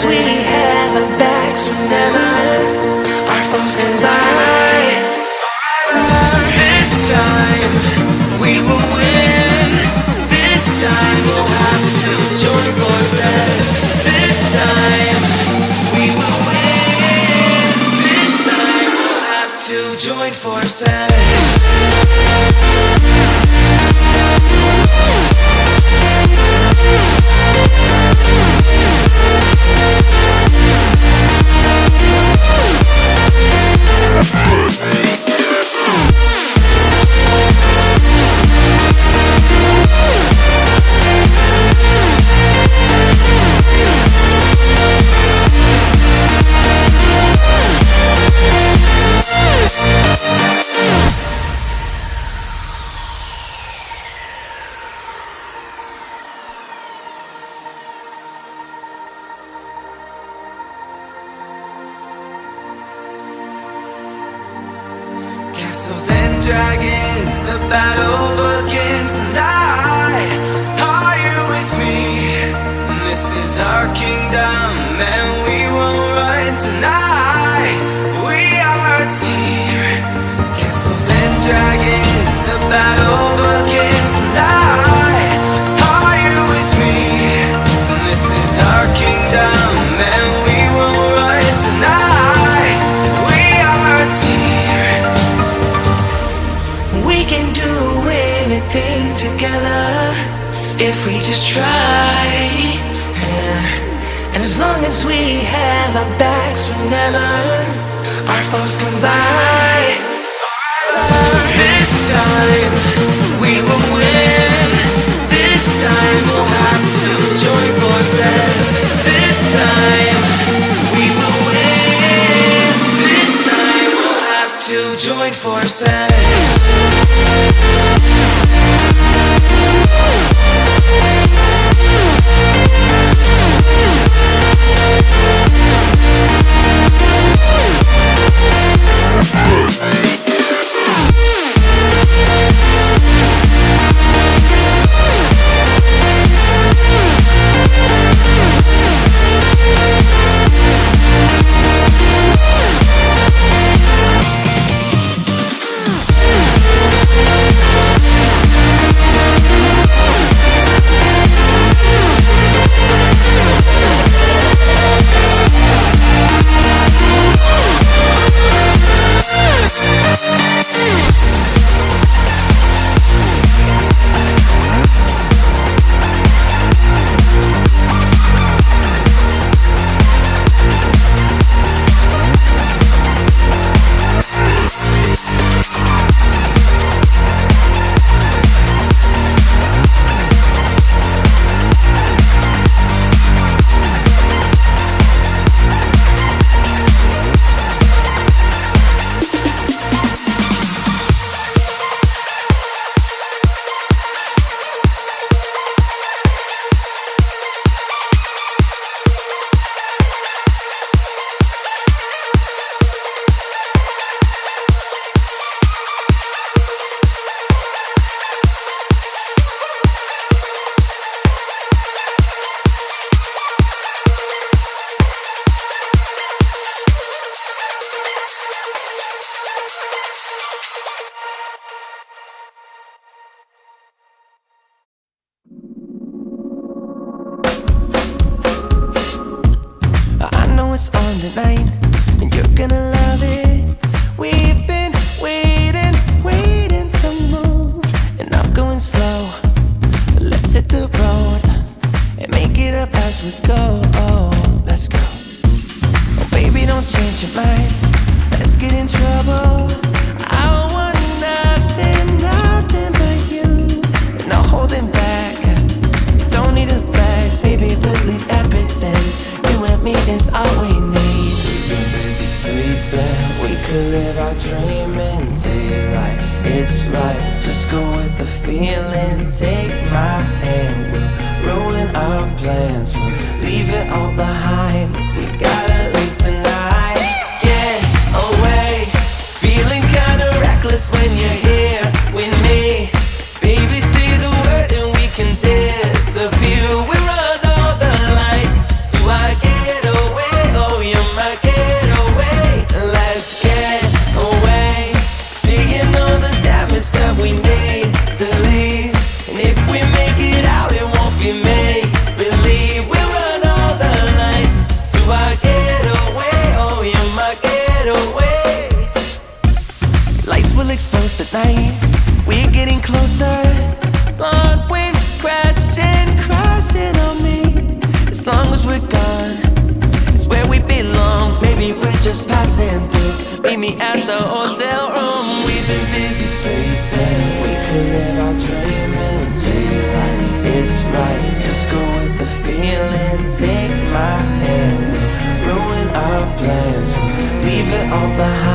as we have our backs whenever our foes come by. This time we will win. This time we'll have to join forces. This time we will win. This time we'll have to join forces. Castles and dragons, the battle begins tonight. Are you with me? This is our kingdom and we won't run tonight. We are a team. Castles and dragons, the battle begins tonight. Are you with me? This is our kingdom and we won't run tonight. We are a team. We can do anything together if we just try. And as long as we have our backs whenever our foes come by. This time we will win. This time we'll have to join forces. This time we will win. This time we'll have to join forces. It's on the line, and you're gonna love it. We've been waiting to move, and I'm going slow. Let's hit the road and make it up as we go. Oh, let's go. Oh, baby, don't change your mind. Let's get in trouble. I want nothing but you. No holding back. Don't need a bag, baby, believe everything. You and me is all we need. We've been busy sleeping. We could live our dream and take like it's right. Just go with the feeling. Take my hand. We'll ruin our plans. We'll leave it all behind. We gotta leave tonight. Get away. Feeling kinda reckless when you're here with me. Baby, say the word and we can disappear. We run all the lights to our getaway. night. We're getting closer. Blonde waves crashing, crashing on me. As long as we're gone, it's where we belong. Maybe we're just passing through. Meet me at the hotel room. We've been busy sleeping. We could live our dream and dreams like this, right? Just go with the feeling. Take my hand. We'll ruin our plans. We'll leave it all behind.